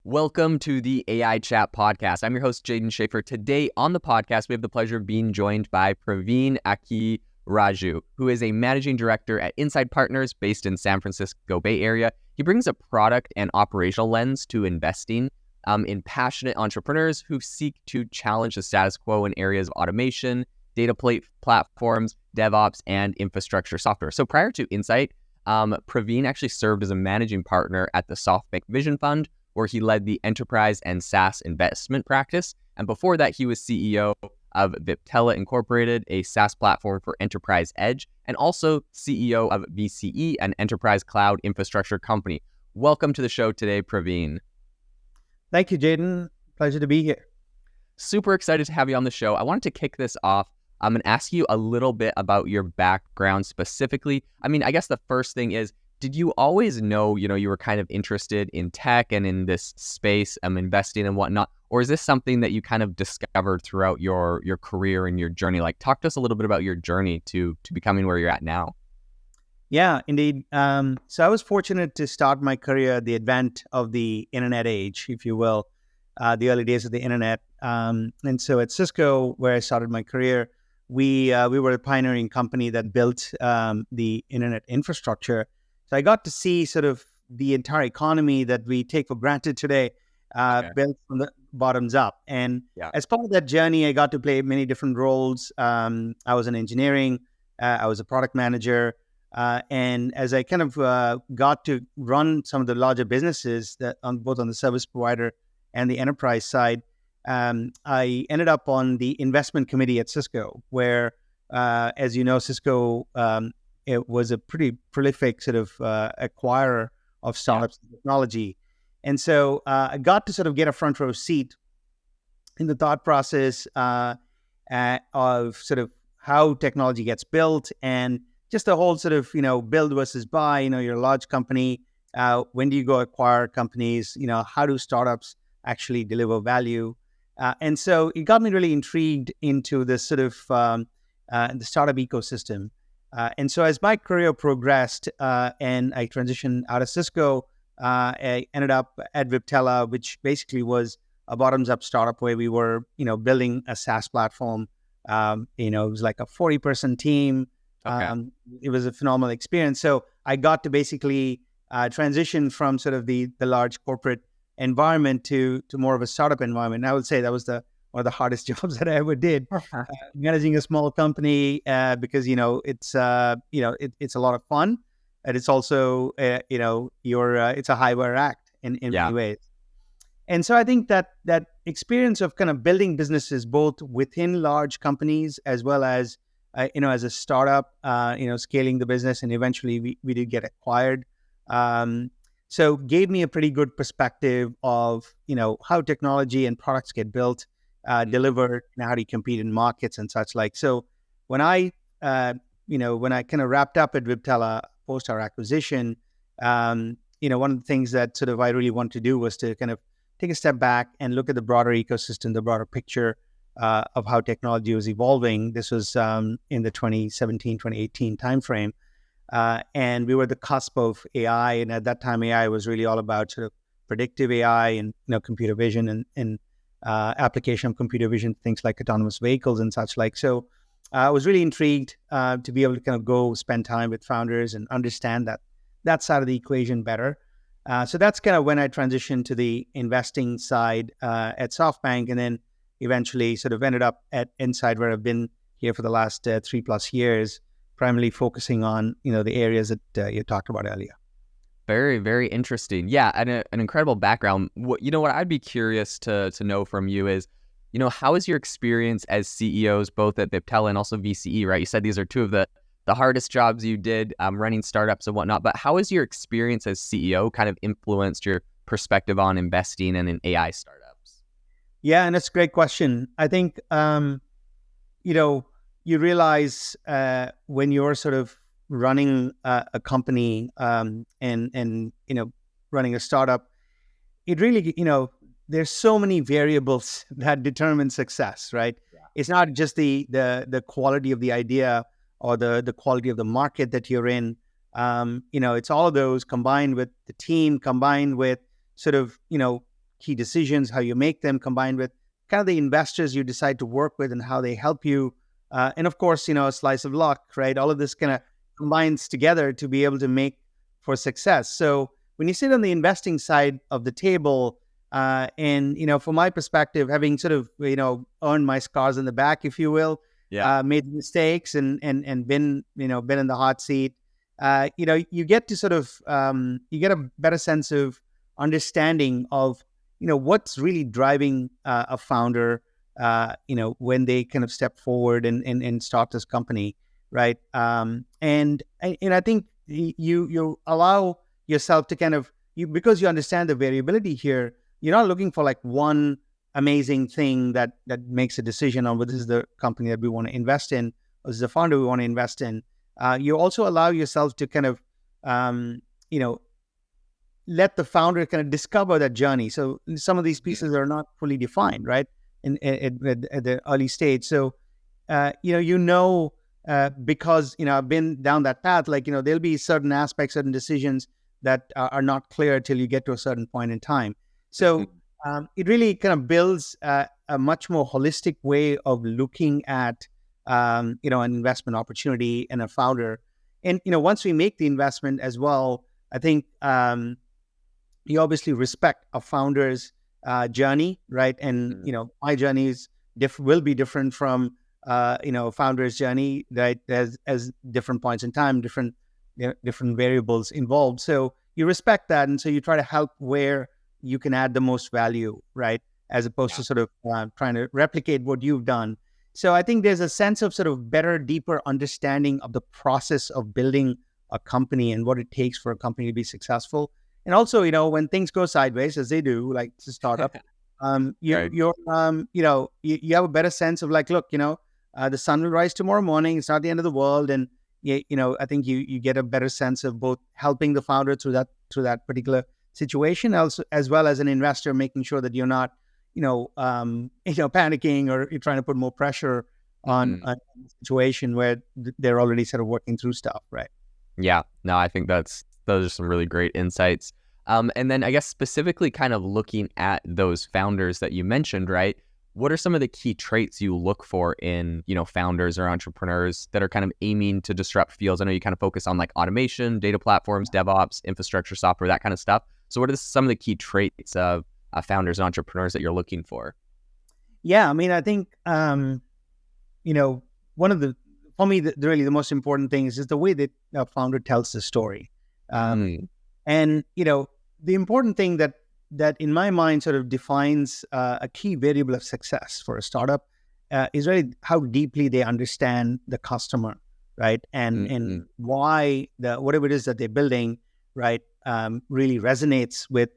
Welcome to the AI Chat podcast. I'm your host, Jaden Schaefer. Today on the podcast, we have the pleasure of being joined by Praveen Akkiraju, who is a managing director at Inside Partners based in San Francisco Bay Area. He brings a product and operational lens to investing in passionate entrepreneurs who seek to challenge the status quo in areas of automation, data platforms, DevOps, and infrastructure software. So prior to Insight, Praveen actually served as a managing partner at the SoftBank Vision Fund, where he led the enterprise and SaaS investment practice. And before that, he was CEO of Viptela Incorporated, a SaaS platform for enterprise edge, and also CEO of VCE, an enterprise cloud infrastructure company. Welcome to the show today, Praveen. Thank you, Jaden. Pleasure to be here. Super excited to have you on the show. I wanted to kick this off and ask you a little bit about your background specifically. I guess the first thing is, did you always know, you were kind of interested in tech and in this space, investing and whatnot? Or is this something that you kind of discovered throughout your career and your journey? Like, talk to us a little bit about your journey to becoming where you're at now. Yeah, indeed. So I was fortunate to start my career at the advent of the internet age, if you will, the early days of the internet. And so at Cisco, where I started my career, we were a pioneering company that built the internet infrastructure. So I got to see sort of the entire economy that we take for granted today, built from the bottoms up. And as part of that journey, I got to play many different roles. I was in engineering, I was a product manager. And as I kind of got to run some of the larger businesses that both on the service provider and the enterprise side, I ended up on the investment committee at Cisco, where, as you know, Cisco it was a pretty prolific sort of acquirer of startups and technology. And so I got to sort of get a front row seat in the thought process of sort of how technology gets built and just the whole sort of, build versus buy. You're a large company. When do you go acquire companies? How do startups actually deliver value? And so it got me really intrigued into this sort of the startup ecosystem. And so as my career progressed and I transitioned out of Cisco, I ended up at Viptela, which basically was a bottoms-up startup where we were, building a SaaS platform. It was like a 40-person team. Okay. It was a phenomenal experience. So I got to basically transition from sort of the large corporate environment to more of a startup environment. And I would say that was one of the hardest jobs that I ever did, managing a small company because it's it's a lot of fun, and it's also it's a high wire act in many ways. And so I think that experience of kind of building businesses both within large companies as well as as a startup, scaling the business, and eventually we did get acquired. So gave me a pretty good perspective of how technology and products get built, delivered, and how do you compete in markets and such like. So when I kind of wrapped up at Viptela post our acquisition, one of the things that sort of I really wanted to do was to kind of take a step back and look at the broader ecosystem, the broader picture of how technology was evolving. This was in the 2017, 2018 timeframe. And we were at the cusp of AI. And at that time, AI was really all about sort of predictive AI and computer vision and application of computer vision, things like autonomous vehicles and such like. So I was really intrigued to be able to kind of go spend time with founders and understand that side of the equation better. So that's kind of when I transitioned to the investing side at SoftBank, and then eventually sort of ended up at Inside, where I've been here for the last 3+ years, primarily focusing on the areas that you talked about earlier. Very, very interesting. Yeah, and an incredible background. What I'd be curious to know from you is, how is your experience as CEOs, both at Viptela and also VCE, right? You said these are two of the hardest jobs you did, running startups and whatnot, but how has your experience as CEO kind of influenced your perspective on investing and in AI startups? Yeah, and that's a great question. I think, you realize when you're sort of running a company and running a startup, it really, there's so many variables that determine success, right? Yeah. It's not just the quality of the idea or the quality of the market that you're in. It's all of those combined with the team, combined with sort of, key decisions, how you make them, combined with kind of the investors you decide to work with and how they help you. And of course, a slice of luck, right? All of this kind of combines together to be able to make for success. So when you sit on the investing side of the table, and from my perspective, having sort of earned my scars in the back, if you will, made mistakes and been in the hot seat, you get to sort of you get a better sense of understanding of what's really driving a founder, when they kind of step forward and start this company, right? And I think you allow yourself to kind of because you understand the variability here. You're not looking for like one amazing thing that makes a decision on whether this is the company that we want to invest in, or this is the founder we want to invest in. You also allow yourself to kind of, let the founder kind of discover that journey. So some of these pieces are not fully defined, right, at the early stage. So, because I've been down that path. Like there'll be certain aspects, certain decisions that are not clear till you get to a certain point in time. So it really kind of builds a much more holistic way of looking at an investment opportunity and a founder. And once we make the investment as well, I think you obviously respect a founder's journey, right? And my journey will be different from a founder's journey, right? As different points in time, different variables involved. So you respect that, and so you try to help where you can add the most value, right? As opposed to sort of trying to replicate what you've done. So I think there's a sense of sort of better, deeper understanding of the process of building a company and what it takes for a company to be successful. And also, when things go sideways, as they do, like it's a startup, you have a better sense of like, look, the sun will rise tomorrow morning. It's not the end of the world. And, I think you get a better sense of both helping the founder through that particular situation, also, as well as an investor, making sure that you're not, panicking or you're trying to put more pressure on a situation where they're already sort of working through stuff, right? Yeah, no, I think those are some really great insights. And then I guess specifically kind of looking at those founders that you mentioned, right? What are some of the key traits you look for in, founders or entrepreneurs that are kind of aiming to disrupt fields? I know you kind of focus on like automation, data platforms, DevOps, infrastructure, software, that kind of stuff. So what are some of the key traits of founders and entrepreneurs that you're looking for? Yeah, I mean, I think, one of for me, really the most important thing is the way that a founder tells the story. And, the important thing that in my mind sort of defines a key variable of success for a startup is really how deeply they understand the customer, right? And why whatever it is that they're building, right, really resonates with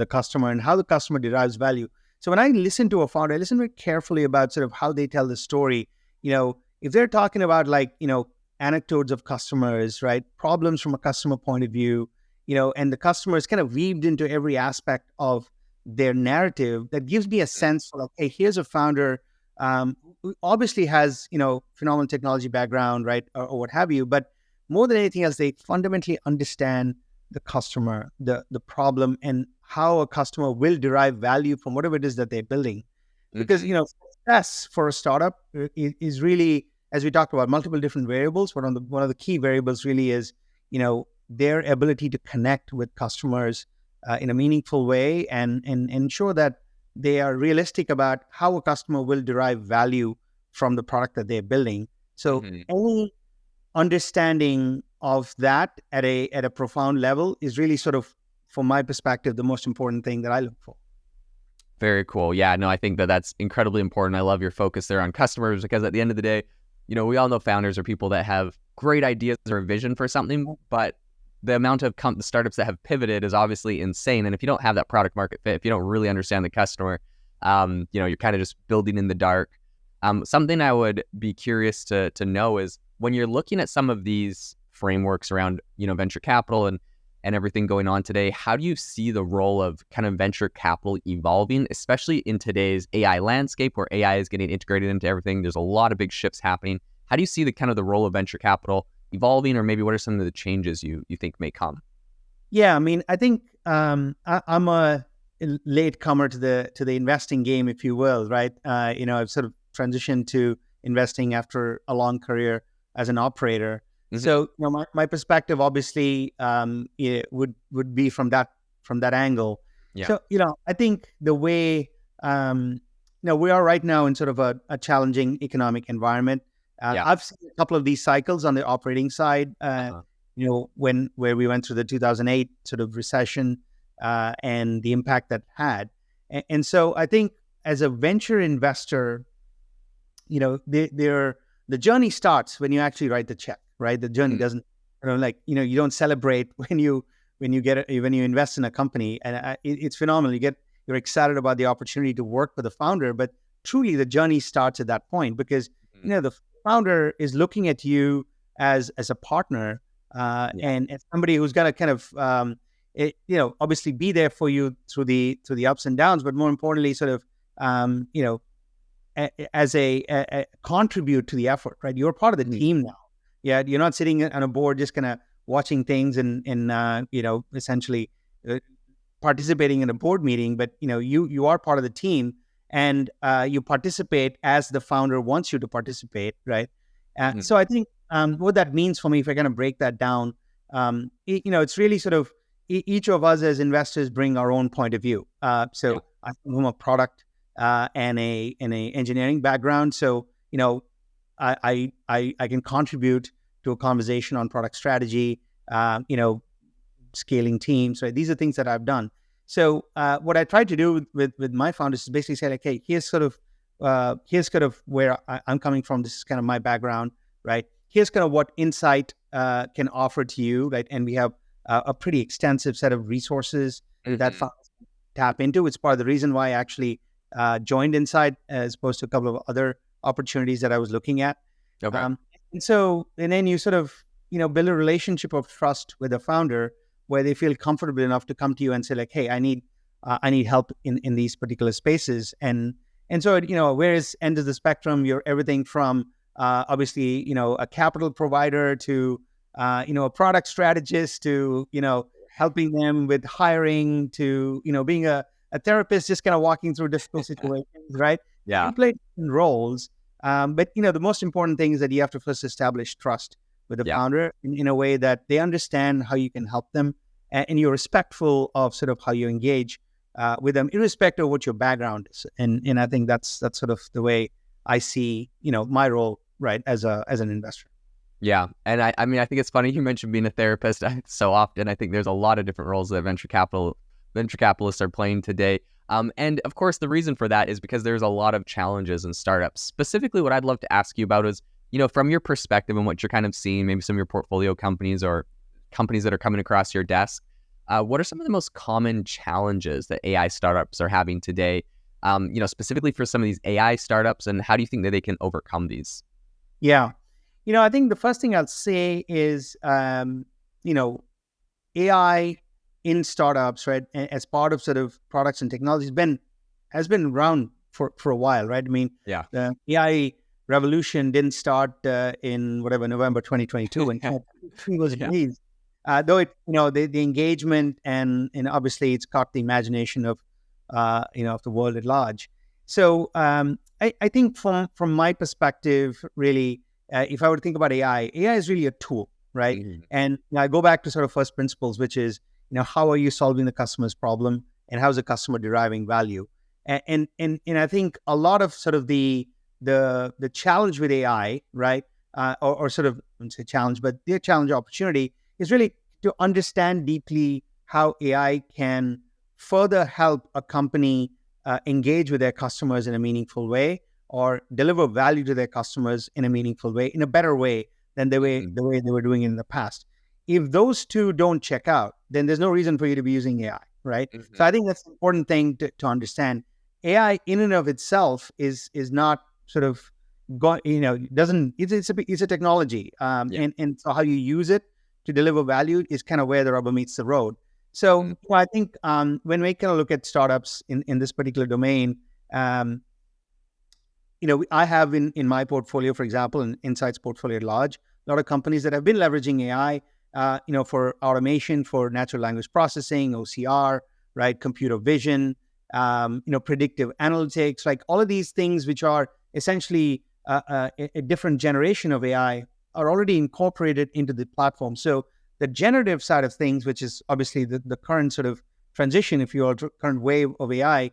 a customer and how the customer derives value. So when I listen to a founder, I listen very carefully about sort of how they tell the story. If they're talking about like, anecdotes of customers, right, problems from a customer point of view, and the customer is kind of weaved into every aspect of their narrative, that gives me a sense for like, hey, here's a founder who obviously has, phenomenal technology background, right, or what have you. But more than anything else, they fundamentally understand the customer, the problem, and how a customer will derive value from whatever it is that they're building. Because, success for a startup is really, as we talked about, multiple different variables. But one of the key variables really is, their ability to connect with customers in a meaningful way and ensure that they are realistic about how a customer will derive value from the product that they're building. So any understanding of that at a profound level is really sort of, from my perspective, the most important thing that I look for. Very cool. Yeah, no, I think that's incredibly important. I love your focus there on customers, because at the end of the day, we all know founders are people that have great ideas or a vision for something, but the amount of startups that have pivoted is obviously insane. And if you don't have that product market fit, if you don't really understand the customer, you're kind of just building in the dark. Something I would be curious to know is, when you're looking at some of these frameworks around, venture capital and everything going on today, how do you see the role of kind of venture capital evolving, especially in today's AI landscape where AI is getting integrated into everything? There's a lot of big shifts happening. How do you see the role of venture capital evolving, or maybe what are some of the changes you think may come? Yeah, I mean, I think I'm latecomer to the investing game, if you will, right? I've sort of transitioned to investing after a long career as an operator. So, my perspective obviously it would be from that angle. Yeah. So, I think the way we are right now in sort of a challenging economic environment. I've seen a couple of these cycles on the operating side. Where we went through the 2008 sort of recession and the impact that had. And so I think as a venture investor, the journey starts when you actually write the check, right? The journey doesn't, you don't celebrate when you invest in a company, and it's phenomenal. You're excited about the opportunity to work with the founder, but truly the journey starts at that point because the founder is looking at you as a partner and as somebody who's going to kind of obviously be there for you through the ups and downs, but more importantly, sort of as a contribute to the effort, right? You're part of the team now. Yeah, you're not sitting on a board just kind of watching things and essentially participating in a board meeting, but you are part of the team and you participate as the founder wants you to participate, right? So I think what that means for me, if I kind of break that down, it's really sort of each of us as investors bring our own point of view. I'm from a product and a engineering background, so I can contribute to a conversation on product strategy, scaling teams. Right, these are things that I've done. So what I try to do with my founders is basically say, like, hey, here's kind of where I'm coming from. This is kind of my background, right? Here's kind of what Insight can offer to you, right? And we have a pretty extensive set of resources that founders tap into. It's part of the reason why I actually joined Insight as opposed to a couple of other opportunities that I was looking at. Okay. And then you sort of, build a relationship of trust with the founder where they feel comfortable enough to come to you and say, like, hey, I need help in these particular spaces. And so, whereas end of the spectrum, you're everything from obviously, a capital provider to, a product strategist to, helping them with hiring to, being a therapist, just kind of walking through difficult situations, right? Yeah. You play different roles. But, the most important thing is that you have to first establish trust with the founder in a way that they understand how you can help them and you're respectful of sort of how you engage with them, irrespective of what your background is. And I think that's sort of the way I see, my role, right, as an investor. Yeah. And I mean, I think it's funny you mentioned being a therapist so often. I think there's a lot of different roles that venture capitalists are playing today. And of course, the reason for that is because there's a lot of challenges in startups. Specifically, what I'd love to ask you about is, from your perspective and what you're kind of seeing, maybe some of your portfolio companies or companies that are coming across your desk, what are some of the most common challenges that AI startups are having today, specifically for some of these AI startups, and how do you think that they can overcome these? Yeah. I think the first thing I'll say is, AI in startups, right, as part of sort of products and technology has been around for a while, right? I mean, the AI revolution didn't start in November 2022 when it was released. Though it, the engagement and obviously it's caught the imagination of of the world at large. So I think from my perspective, really, if I were to think about AI is really a tool, right? Mm-hmm. And I go back to sort of first principles, which is, how are you solving the customer's problem and how's the customer deriving value? And I think a lot of sort of the challenge with AI, right, or sort of, I wouldn't say challenge, but the challenge opportunity is really to understand deeply how AI can further help a company engage with their customers in a meaningful way or deliver value to their customers in a meaningful way, in a better way than the way they were doing it in the past. If those two don't check out, then there's no reason for you to be using AI, right? Mm-hmm. So I think that's an important thing to understand. AI in and of itself is not sort of it's a technology, and so how you use it to deliver value is kind of where the rubber meets the road. So I think when we kind of look at startups in this particular domain, I have in my portfolio, for example, in Insight's portfolio at large, a lot of companies that have been leveraging AI, for automation, for natural language processing, OCR, right? Computer vision, predictive analytics, like all of these things, which are essentially a different generation of AI, are already incorporated into the platform. So the generative side of things, which is obviously the current sort of transition, if you will, current wave of AI,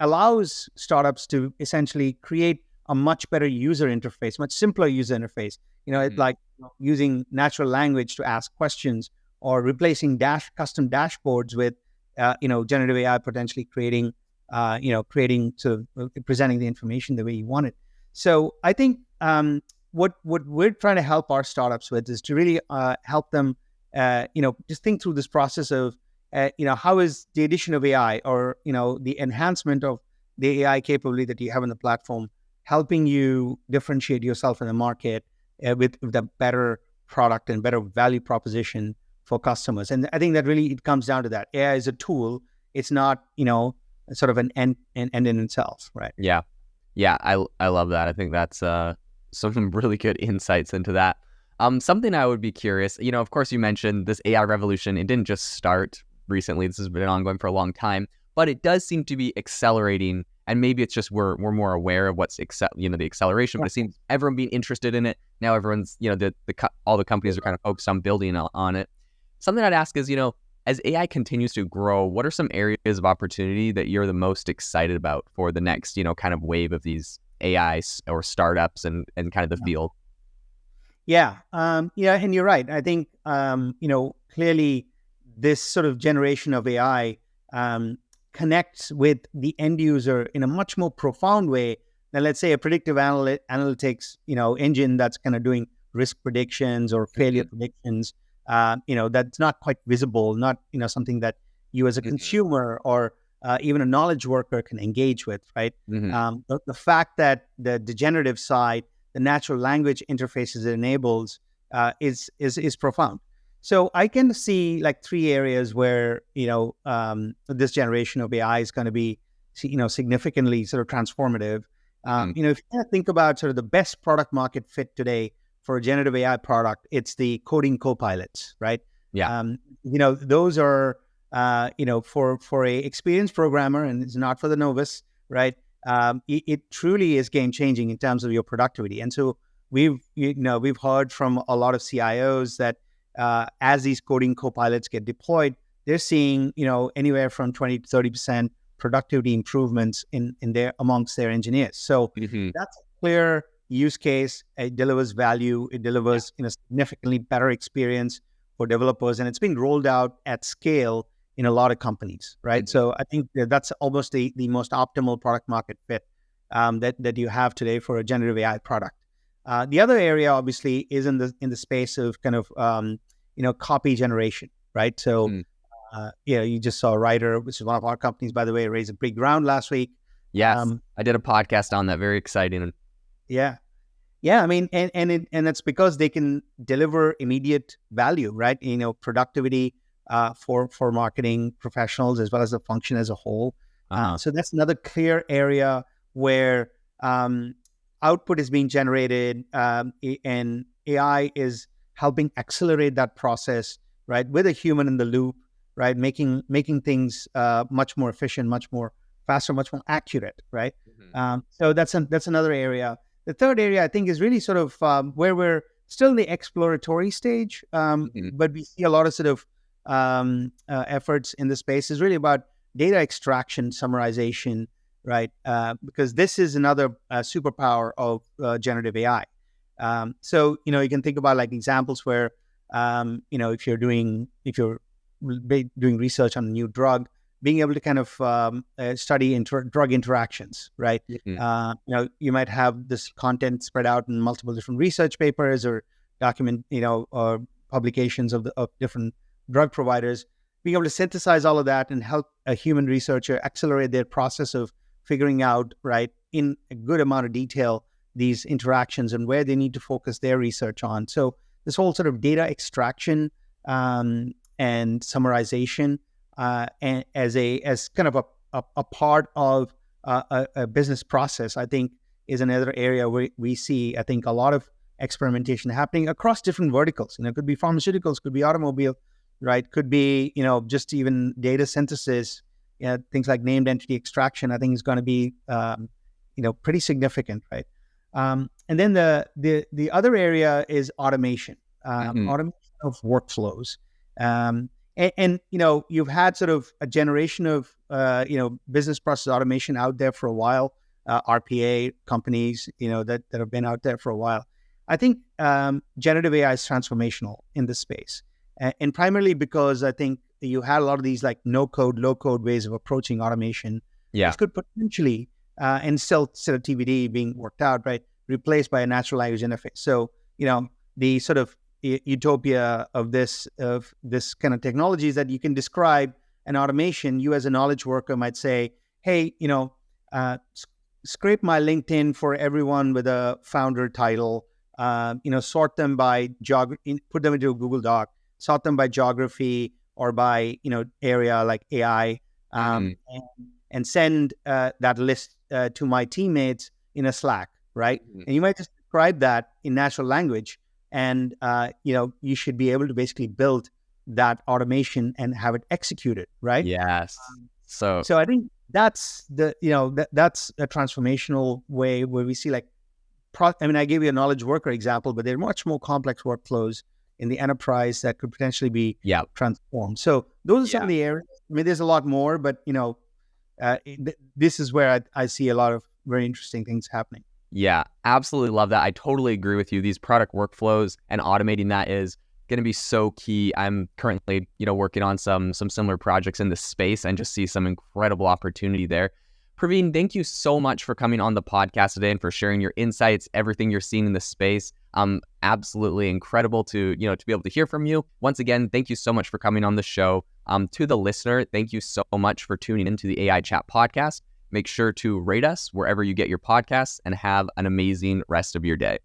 allows startups to essentially create a much better user interface, much simpler user interface. It's like using natural language to ask questions, or replacing custom dashboards with, generative AI potentially creating sort of presenting the information the way you want it. So I think what we're trying to help our startups with is to really help them, just think through this process of, how is the addition of AI, or, the enhancement of the AI capability that you have in the platform helping you differentiate yourself in the market with a better product and better value proposition for customers. And I think that really it comes down to that. AI is a tool. It's not, sort of an end in itself, right? Yeah. Yeah, I love that. I think that's some really good insights into that. Something I would be curious, of course you mentioned this AI revolution. It didn't just start recently. This has been ongoing for a long time, but it does seem to be accelerating. And maybe it's just we're more aware of what's the acceleration, but it seems everyone being interested in it. Now everyone's, all the companies are kind of focused on building on it. Something I'd ask is, as AI continues to grow, what are some areas of opportunity that you're the most excited about for the next, kind of wave of these AI or startups and kind of the field? Yeah. And you're right. I think, clearly this sort of generation of AI connects with the end user in a much more profound way than, let's say, a predictive analytics, engine that's kind of doing risk predictions or failure predictions. That's not quite visible, not, something that you as a consumer or even a knowledge worker can engage with, right? The fact that the generative side, the natural language interfaces it enables is profound. So I can see like three areas where, this generation of AI is going to be, significantly sort of transformative. If you kind of think about sort of the best product market fit today for a generative AI product, it's the coding copilots, right? Yeah. Those are, for a experienced programmer, and it's not for the novice, right? It truly is game changing in terms of your productivity. And so we've heard from a lot of CIOs that as these coding copilots get deployed, they're seeing, anywhere from 20 to 30% productivity improvements amongst their engineers. So that's a clear use case. It delivers value. It delivers significantly better experience for developers, and it's being rolled out at scale in a lot of companies, right? So I think that's almost the most optimal product market fit that you have today for a generative AI product. The other area, obviously, is in the space of kind of copy generation, right? So you just saw Writer, which is one of our companies, by the way, raise a big round last week. Yes, I did a podcast on that. Very exciting. Yeah. I mean, and that's because they can deliver immediate value, right? Productivity for marketing professionals as well as the function as a whole. So that's another clear area where output is being generated, and AI is helping accelerate that process, right? With a human in the loop, right? Making things much more efficient, much more faster, much more accurate, right? So that's another area. The third area, I think, is really sort of where we're still in the exploratory stage, but we see a lot of sort of efforts in the space is really about data extraction, summarization, right? Because this is another superpower of generative AI. So, you can think about like examples where, if you're doing research on a new drug, being able to kind of study drug interactions, right? You might have this content spread out in multiple different research papers or document, or publications of different drug providers. Being able to synthesize all of that and help a human researcher accelerate their process of figuring out, right, in a good amount of detail, these interactions and where they need to focus their research on. So this whole sort of data extraction and summarization, and as kind of a part of a business process, I think is another area where we see, I think, a lot of experimentation happening across different verticals. It could be pharmaceuticals, could be automobile, right? Could be, just even data synthesis, things like named entity extraction, I think is going to be, pretty significant, right? And then the other area is automation, automation of workflows. And you've had sort of a generation of, business process automation out there for a while, RPA companies, that have been out there for a while. I think generative AI is transformational in this space. And primarily because I think you had a lot of these like no-code, low-code ways of approaching automation. Yeah. This could potentially, and still sort of TBD being worked out, right, replaced by a natural language interface. So, the sort of utopia of this kind of technology is that you can describe an automation. You as a knowledge worker might say, hey, scrape my LinkedIn for everyone with a founder title, sort them by put them into a Google Doc, sort them by geography or by, area like AI, and send that list to my teammates in a Slack, right? And you might just describe that in natural language, and you should be able to basically build that automation and have it executed, right? Yes. So I think that's that's a transformational way where we see like, I gave you a knowledge worker example, but there are much more complex workflows in the enterprise that could potentially be transformed. So those are some of the areas. There's a lot more, but this is where I see a lot of very interesting things happening. Yeah, absolutely love that. I totally agree with you. These product workflows and automating that is going to be so key. I'm currently, working on some similar projects in this space and just see some incredible opportunity there. Praveen, thank you so much for coming on the podcast today and for sharing your insights, everything you're seeing in this space. Absolutely incredible to be able to hear from you. Once again, thank you so much for coming on the show. To the listener, thank you so much for tuning into the AI Chat podcast. Make sure to rate us wherever you get your podcasts and have an amazing rest of your day.